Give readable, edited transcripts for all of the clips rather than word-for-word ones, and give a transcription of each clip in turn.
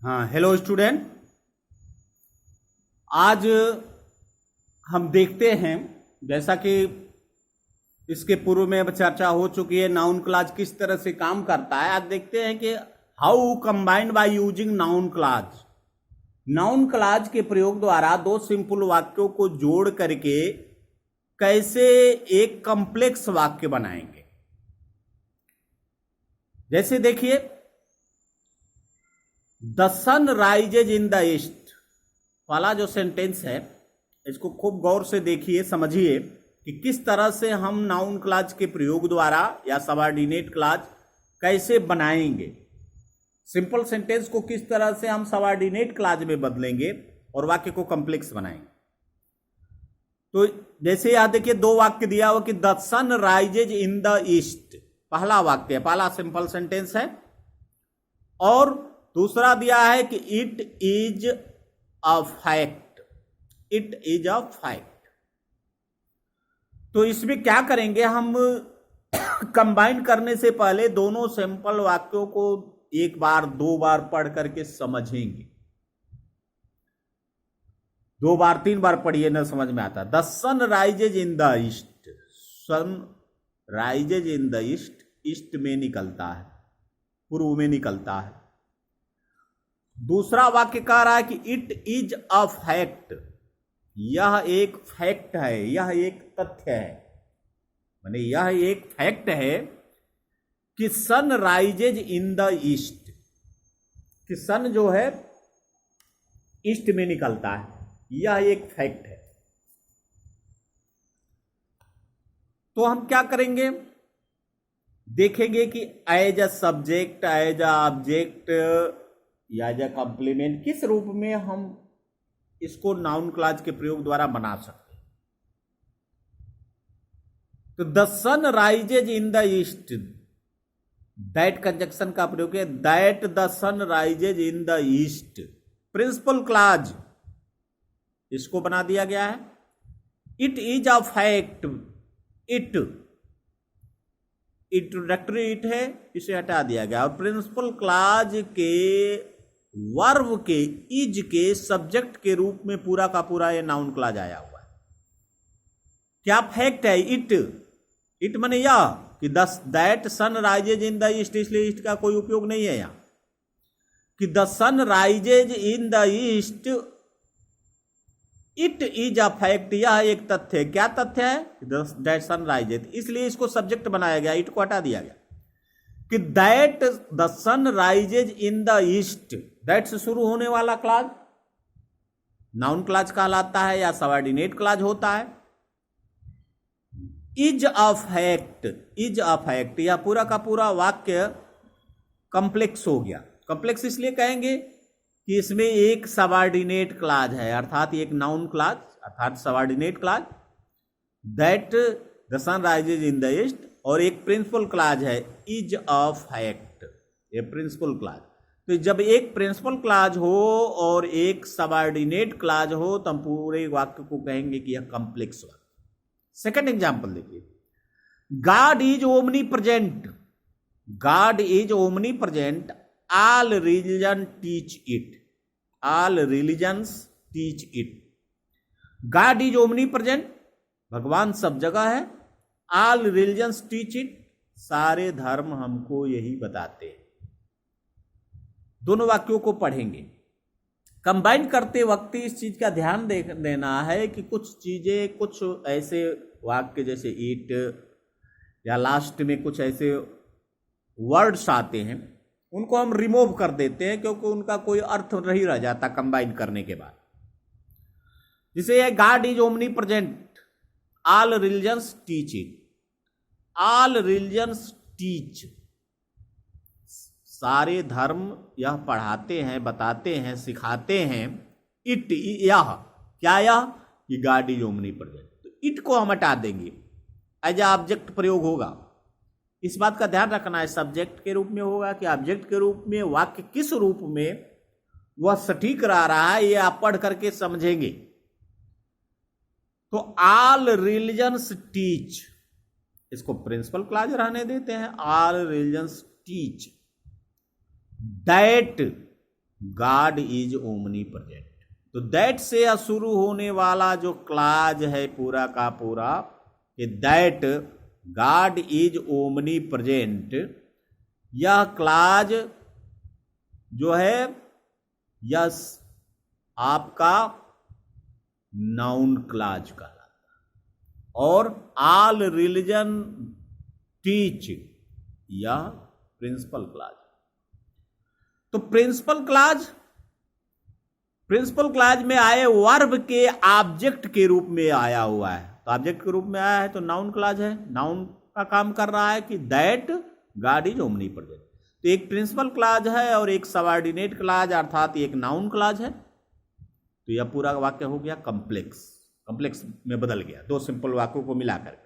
हाँ, hello student. आज हम देखते हैं, जैसा कि इसके पूर्व में अब चर्चा हो चुकी है, नाउन क्लॉज किस तरह से काम करता है। आज देखते हैं कि how combined by using noun clause. Noun clause के प्रयोग द्वारा दो सिंपल वाक्यों को जोड़ करके कैसे एक कॉम्प्लेक्स वाक्य बनाएंगे। जैसे देखिए, the sun rises in the east वाला जो सेंटेंस है, इसको खूब गौर से देखिए, समझिए कि किस तरह से हम नाउन क्लॉज के प्रयोग द्वारा या सबऑर्डिनेट क्लॉज कैसे बनाएंगे। सिंपल सेंटेंस को किस तरह से हम सबऑर्डिनेट क्लॉज में बदलेंगे और वाक्य को कॉम्प्लेक्स बनाएंगे। तो जैसे यहां देखिए, दो वाक्य दिया हुआ कि the sun rises in the east, पहला वाक्य है, पहला सिंपल सेंटेंस है। और दूसरा दिया है कि it is a fact, it is a fact. तो इसमें क्या करेंगे, हम कंबाइन करने से पहले दोनों सिंपल वाक्यों को एक बार दो बार पढ़ करके समझेंगे। दो बार तीन बार पढ़िए, न समझ में आता। The sun rises in the east, sun rises in the east, east में निकलता है, पूर्व में निकलता है। दूसरा वाक्य कह रहा है कि इट इज अ फैक्ट, यह एक फैक्ट है, यह एक तथ्य है, माने यह एक फैक्ट है कि sun rises in the east, कि सन जो है ईस्ट में निकलता है, यह एक फैक्ट है। तो हम क्या करेंगे, देखेंगे कि as a subject, as a object या एज अ कॉम्प्लीमेंट किस रूप में हम इसको नाउन क्लॉज के प्रयोग द्वारा बना सकते हैं। तो the sun rises in the east, that conjunction का प्रयोग है, that the sun rises in the east. Principal clause इसको बना दिया गया है। It is a fact, it introductory it है, इसे हटा दिया गया। और प्रिंसिपल क्लॉज के वर्ब के इज के सब्जेक्ट के रूप में पूरा का पूरा ये नाउन क्लॉज आया हुआ है। क्या फैक्ट है? इट, इट माने यह कि that sun rises in the east, इसलिए ईस्ट का कोई उपयोग नहीं है यहां। कि the sun rises in the east, it is a fact, यह एक तथ्य है। क्या तथ्य है? दैट सन राइजेज, इसलिए इसको सब्जेक्ट बनाया गया, इट को हटा दिया गया। कि that the sun rises in the east, that से शुरू होने वाला क्लॉज नाउन क्लॉज कहलाता है या सबऑर्डिनेट क्लॉज होता है। Is a fact, is a fact, यह पूरा का पूरा वाक्य कॉम्प्लेक्स हो गया। कॉम्प्लेक्स इसलिए कहेंगे कि इसमें एक सबऑर्डिनेट क्लॉज है, अर्थात एक नाउन क्लॉज अर्थात subordinate clause, that the sun rises in the east, और एक प्रिंसिपल क्लॉज है इज अ फैक्ट, ये प्रिंसिपल क्लॉज। तो जब एक प्रिंसिपल क्लॉज हो और एक सबऑर्डिनेट क्लॉज हो, तो हम पूरे वाक्य को कहेंगे कि यह कॉम्प्लेक्स वाक्य। सेकंड एग्जांपल देखिए, God is omni present, God is omni present, all religion teach it, all religions teach it. God is omni present, भगवान सब जगह है। ऑल रिलीजन्स टीच इट, सारे धर्म हमको यही बताते हैं। दोनों वाक्यों को पढ़ेंगे। कंबाइन करते वक्त इस चीज का ध्यान देना है कि कुछ चीजें, कुछ ऐसे वाक्य जैसे इट या लास्ट में कुछ ऐसे वर्ड्स आते हैं, उनको हम रिमूव कर देते हैं क्योंकि उनका कोई अर्थ नहीं रह जाता कंबाइन करने के बाद। जैसे God is omni present, all religions teach it, all religions teach, सारे धर्म यह पढ़ाते हैं, बताते हैं, सिखाते हैं। इट, यह क्या, यह कि गॉड इज ओमनी प्रेजेंट, तो इट को हम हटा देंगे, एज ऑब्जेक्ट प्रयोग होगा। इस बात का ध्यान रखना है, सब्जेक्ट के रूप में होगा कि ऑब्जेक्ट के रूप में। वाक्य किस रूप में वह सटीक रहा है, ये आप पढ़ करके समझेंगे। तो ऑल रिलीजन्स टीच, इसको प्रिंसिपल क्लॉज रहने देते हैं, all religions teach that God is omni present. तो दैट से शुरू होने वाला जो क्लाज है पूरा का पूरा कि that God is omni present, यह क्लाज जो है यह आपका नाउन क्लाज कहलाता है। और ऑल रिलीजन टीच, यह प्रिंसिपल क्लाज। तो प्रिंसिपल क्लाज में आए वर्ब के ऑब्जेक्ट के रूप में आया हुआ है। तो ऑब्जेक्ट के रूप में आया है तो नाउन क्लाज है। नाउन का काम कर रहा है कि that God is omni present. तो एक प्रिंसिपल क्लाज है और एक सबऑर्डिनेट क्लाज अर्थात एक नाउन क्लाज है। तो यह पूरा वाक्य हो गया कंप्लेक्स में बदल गया, दो सिंपल वाक्यों को मिलाकर।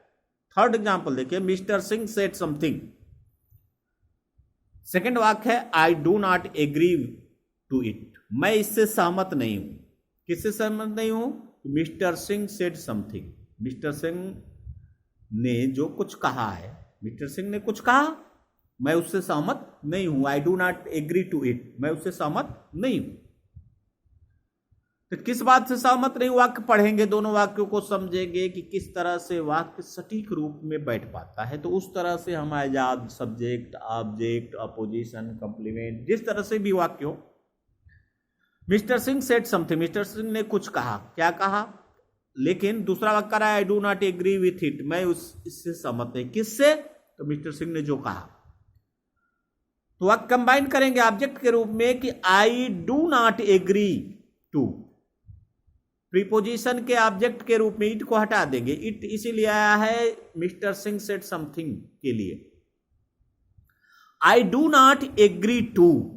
थर्ड एग्जांपल देखिए, mister Singh said something. Second वाक्य है I do not agree to it, मैं इससे सहमत नहीं हूं। किससे सहमत नहीं हूं? Mister Singh said something, mister Singh ने जो कुछ कहा है, मिस्टर सिंह ने कुछ कहा, मैं उससे सहमत नहीं हूं। I do not agree to it, मैं उससे सहमत नहीं हूं। तो किस बात से सहमत नहीं? वाक्य पढ़ेंगे, दोनों वाक्यों को समझेंगे कि किस तरह से वाक्य सटीक रूप में बैठ पाता है। तो उस तरह से हम आजाद, सब्जेक्ट, ऑब्जेक्ट, अपोजिशन, कॉम्प्लीमेंट, जिस तरह से भी वाक्य हो। Mister Singh said something, mister Singh ने कुछ कहा, क्या कहा? लेकिन दूसरा वाक्य रहा I do not agree with it, मैं इससे सहमत नहीं। किससे? तो मिस्टर सिंह ने जो कहा। तो वाक्य कंबाइन करेंगे ऑब्जेक्ट के रूप में कि I do not agree to. Preposition के ऑब्जेक्ट के रूप में इट को हटा देंगे। इट इसीलिए आया है मिस्टर सिंह सेड समथिंग के लिए। I do not agree to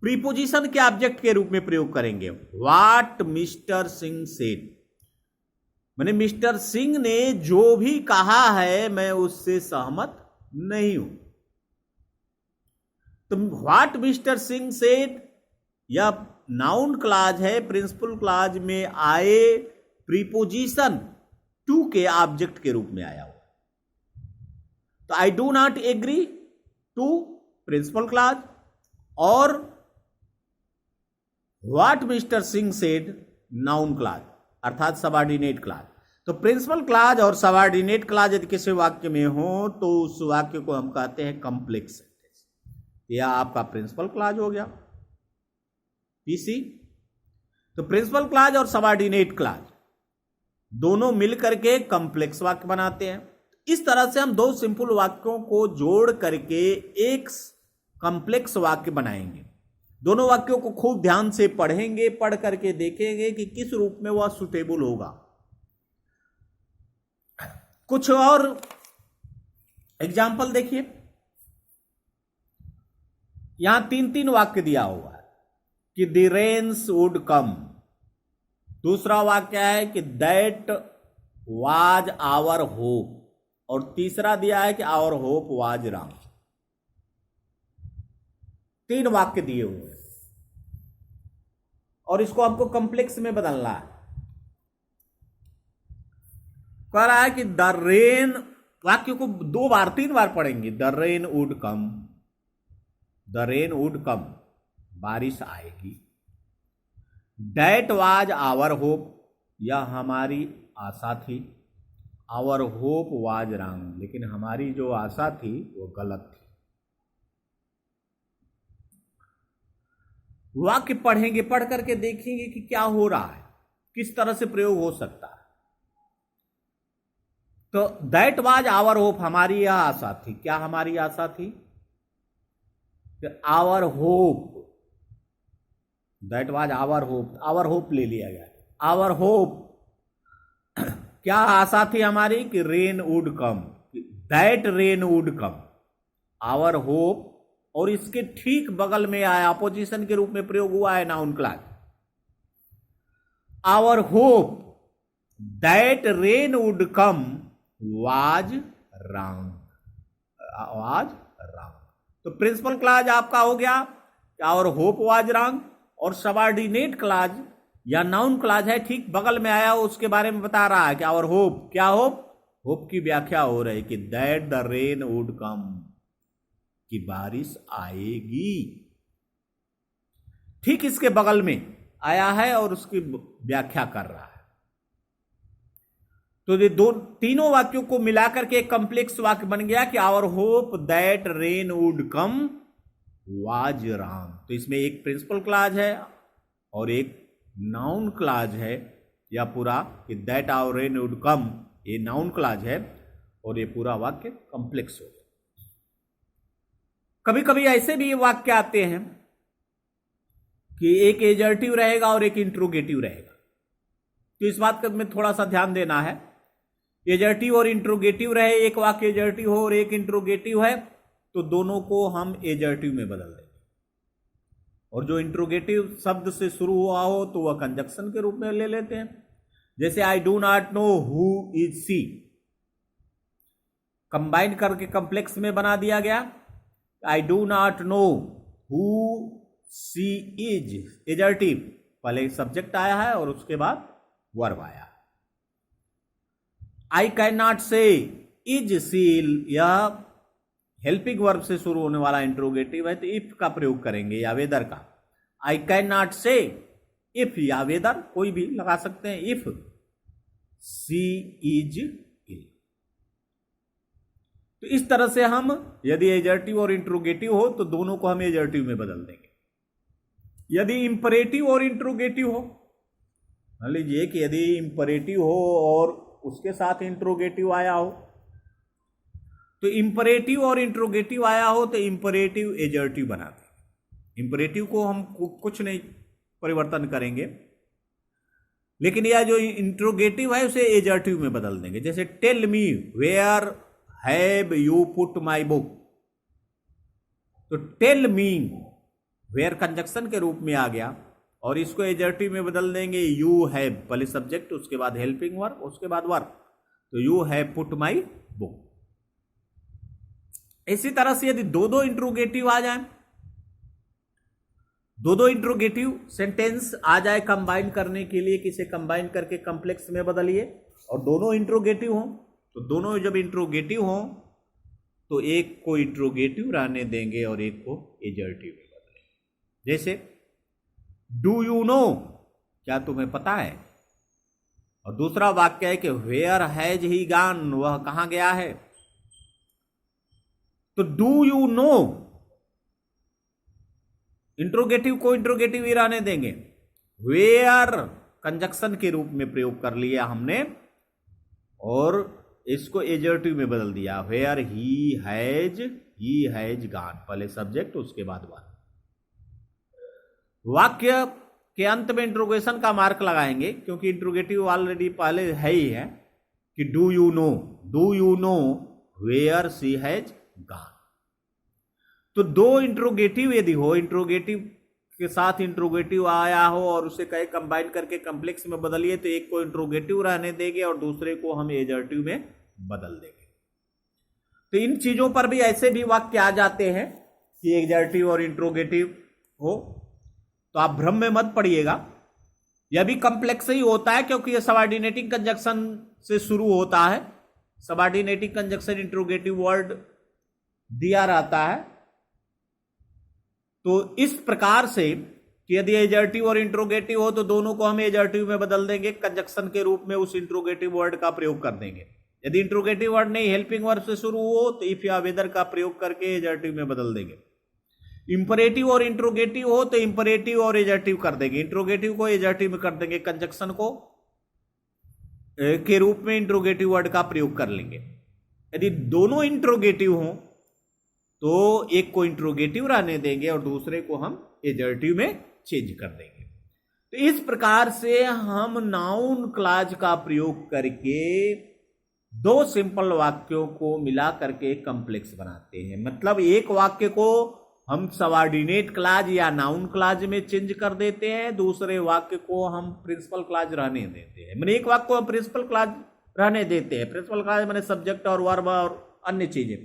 preposition के ऑब्जेक्ट के रूप में प्रयोग करेंगे व्हाट मिस्टर सिंह सेड, माने मिस्टर सिंह ने जो भी कहा है मैं उससे सहमत नहीं हूं। तो व्हाट मिस्टर सिंह सेड यह नाउन क्लाज है, प्रिंसिपल क्लाज में आए प्रीपोजिशन टू के ऑब्जेक्ट के रूप में आया हुआ। तो I do not agree to principal clause और what mister Singh said noun clause अर्थात सबऑर्डिनेट क्लाज। तो प्रिंसिपल क्लाज और सबऑर्डिनेट क्लाज यदि किसी वाक्य में हो तो उस वाक्य को हम कहते हैं कॉम्प्लेक्स सेंटेंस। यह आपका प्रिंसिपल क्लाज हो गया पीसी। तो प्रिंसिपल क्लाज और सबऑर्डिनेट क्लाज दोनों मिलकर के कॉम्प्लेक्स वाक्य बनाते हैं। इस तरह से हम दो सिंपल वाक्यों को जोड़ करके एक कॉम्प्लेक्स वाक्य बनाएंगे। दोनों वाक्यों को खूब ध्यान से पढ़ेंगे, पढ़ करके देखेंगे कि किस रूप में वह सुटेबल होगा। कुछ और एग्जाम्पल देखिए, यहां तीन वाक्य दिया हुआ है कि द रेन्स वुड कम। दूसरा वाक्य है कि दैट वाज आवर होप, और तीसरा दिया है कि आवर होप वाज रॉन्ग। तीन वाक्य दिए हुए हैं और इसको आपको कॉम्प्लेक्स में बदलना है। कह रहा है कि द रेन, वाक्य को तीन बार पढ़ेंगे। The rain would come, the rain would कम, बारिश आएगी। दैट वाज आवर होप, यह हमारी आशा थी। आवर होप वाज रॉन्ग, लेकिन हमारी जो आशा थी वो गलत थी। वाक्य पढ़ेंगे, पढ़ करके देखेंगे कि क्या हो रहा है, किस तरह से प्रयोग हो सकता है। तो दैट वाज आवर होप, हमारी यह आशा थी। क्या हमारी आशा थी? Our hope, that was our hope, our hope ले लिया गया। आवर होप, क्या आशा थी हमारी? कि rain would come, that rain would come. Our hope, और इसके ठीक बगल में आया अपोजिशन के रूप में प्रयोग हुआ है noun class. Our hope that rain would come was wrong, was wrong. तो प्रिंसिपल क्लाज आपका हो गया आवर होप वाज रॉन्ग, और सबऑर्डिनेट क्लाज या नाउन क्लाज है ठीक बगल में आया, उसके बारे में बता रहा है कि आवर होप, क्या होप? होप की व्याख्या हो रही कि दैट द रेन वुड कम, कि बारिश आएगी। ठीक इसके बगल में आया है और उसकी व्याख्या कर रहा है। तो ये तीनों वाक्यों को मिलाकर के एक कंप्लेक्स वाक्य बन गया कि our hope that rain would come was wrong. तो इसमें एक प्रिंसिपल क्लॉज है और एक नाउन क्लॉज है, या पूरा कि that our rain would come ये नाउन क्लॉज है और ये पूरा वाक्य कंप्लेक्स हो गया। कभी कभी ऐसे भी ये वाक्य आते हैं कि एक एजर्टिव रहेगा और एक इंट्रोगेटिव रहेगा। तो इस बात का में थोड़ा सा ध्यान देना है। एजर्टिव और इंट्रोगेटिव रहे, एक वाक्य एजर्टिव हो और एक इंट्रोगेटिव है, तो दोनों को हम एजर्टिव में बदल देंगे। और जो इंट्रोगेटिव शब्द से शुरू हुआ हो तो वह कंजक्शन के रूप में ले लेते हैं। जैसे I do not know who is she, combine करके कंप्लेक्स में बना दिया गया। I do not know who she is, assertive, पहले सब्जेक्ट आया है और उसके बाद वर्ब आया। I can not say is she, यह हेल्पिंग वर्ब से शुरू होने वाला इंट्रोगेटिव है, तो इफ का प्रयोग करेंगे या वेदर का। आई कैन नॉट से इफ या वेदर कोई भी लगा सकते हैं, इफ सी इज इल। तो इस तरह से हम यदि एजर्टिव और इंट्रोगेटिव हो तो दोनों को हम एजर्टिव में बदल देंगे। यदि इंपरेटिव और इंट्रोगेटिव हो, मान लीजिए कि यदि इंपरेटिव हो और उसके साथ इंट्रोगेटिव आया हो, तो इंपरेटिव और इंट्रोगेटिव आया हो तो इंपरेटिव एजर्टिव बनाते हैं। इंपरेटिव को हम कुछ नहीं परिवर्तन करेंगे, लेकिन यह जो इंट्रोगेटिव है उसे एजर्टिव में बदल देंगे। जैसे tell me where have you put my book, तो टेल मी वेयर कंजक्शन के रूप में आ गया और इसको एजर्टिव में बदल देंगे। यू हैव, पहले सब्जेक्ट उसके बाद हेल्पिंग वर्ब उसके बाद वर्ब, तो you have put my book. इसी तरह से यदि दो दो इंट्रोगेटिव आ जाए, दो दो इंट्रोगेटिव सेंटेंस आ जाए कंबाइन करने के लिए, किसे कंबाइन करके कंप्लेक्स में बदलिए, और दोनों इंट्रोगेटिव हो, तो दोनों जब इंट्रोगेटिव हो तो एक को इंट्रोगेटिव रहने देंगे और एक को एजर्टिव में बदलेंगे। जैसे डू यू नो, क्या तुम्हें पता है, और दूसरा वाक्य है कि वेयर हैज ही गॉन, वह कहां गया है। तो डू यू नो, इंट्रोगेटिव को इंट्रोगेटिव ही रहने देंगे, वेयर कंजक्शन के रूप में प्रयोग कर लिया हमने और इसको एजर्टिव में बदल दिया। वेयर ही हैज गॉन, पहले सब्जेक्ट उसके बाद वर्ब। वाक्य के अंत में इंट्रोगेशन का मार्क लगाएंगे क्योंकि इंट्रोगेटिव ऑलरेडी पहले है ही है कि do you know where she has gone. तो दो इंट्रोगेटिव यदि हो, इंट्रोगेटिव के साथ इंट्रोगेटिव आया हो और उसे कहे कंबाइन करके कंप्लेक्स में बदलिए, तो एक को इंट्रोगेटिव रहने देंगे और दूसरे को हम एजर्टिव में बदल देंगे। तो इन चीजों पर भी ऐसे भी वाक्य आ जाते हैं कि एजर्टिव और इंट्रोगेटिव हो, तो आप भ्रम में मत पड़िएगा। यह भी कंप्लेक्स ही होता है क्योंकि यह सबऑर्डिनेटिंग कंजक्शन से शुरू होता है। सबऑर्डिनेटिंग कंजक्शन इंट्रोगेटिव वर्ड दिया रहता है। तो इस प्रकार से कि यदि एजर्टिव और इंट्रोगेटिव हो तो दोनों को हम एजर्टिव में बदल देंगे, कंजक्शन के रूप में उस इंट्रोगेटिव वर्ड का प्रयोग कर देंगे। यदि इंट्रोगेटिव वर्ड नहीं हेल्पिंग वर्ब से शुरू हो तो इफ या वेदर का प्रयोग करके एजर्टिव में बदल देंगे। इंपरेटिव और इंट्रोगेटिव हो तो इंपरेटिव और एजर्टिव कर देंगे, इंट्रोगेटिव को एजर्टिव में कर देंगे, कंजक्शन को के रूप में इंट्रोगेटिव वर्ड का प्रयोग कर लेंगे। यदि दोनों इंट्रोगेटिव हो तो एक को इंट्रोगेटिव रहने देंगे और दूसरे को हम एजर्टिव में चेंज कर देंगे। तो इस प्रकार से हम नाउन क्लॉज का प्रयोग करके दो सिंपल वाक्यों को मिला करके कंप्लेक्स बनाते हैं। मतलब एक वाक्य को हम सबऑर्डिनेट क्लॉज या नाउन क्लॉज में चेंज कर देते हैं, दूसरे वाक्य को हम प्रिंसिपल क्लॉज रहने देते हैं। मैंने एक वाक्य को हम प्रिंसिपल क्लॉज रहने देते हैं, प्रिंसिपल क्लॉज मैंने सब्जेक्ट और वर्ब और अन्य चीजें,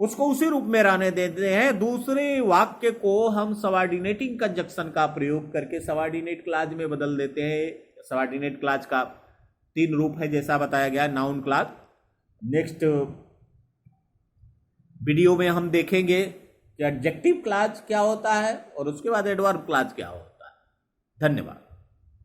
उसको उसी रूप में रहने देते हैं। दूसरे वाक्य को हम सबऑर्डिनेटिंग कंजक्शन का प्रयोग करके सबऑर्डिनेट क्लॉज में बदल देते हैं। सबऑर्डिनेट क्लॉज का तीन रूप है जैसा बताया गया, नाउन क्लॉज। नेक्स्ट वीडियो में हम देखेंगे कि एडजेक्टिव क्लॉज क्या होता है और उसके बाद एडवर्ब क्लॉज क्या होता है। धन्यवाद।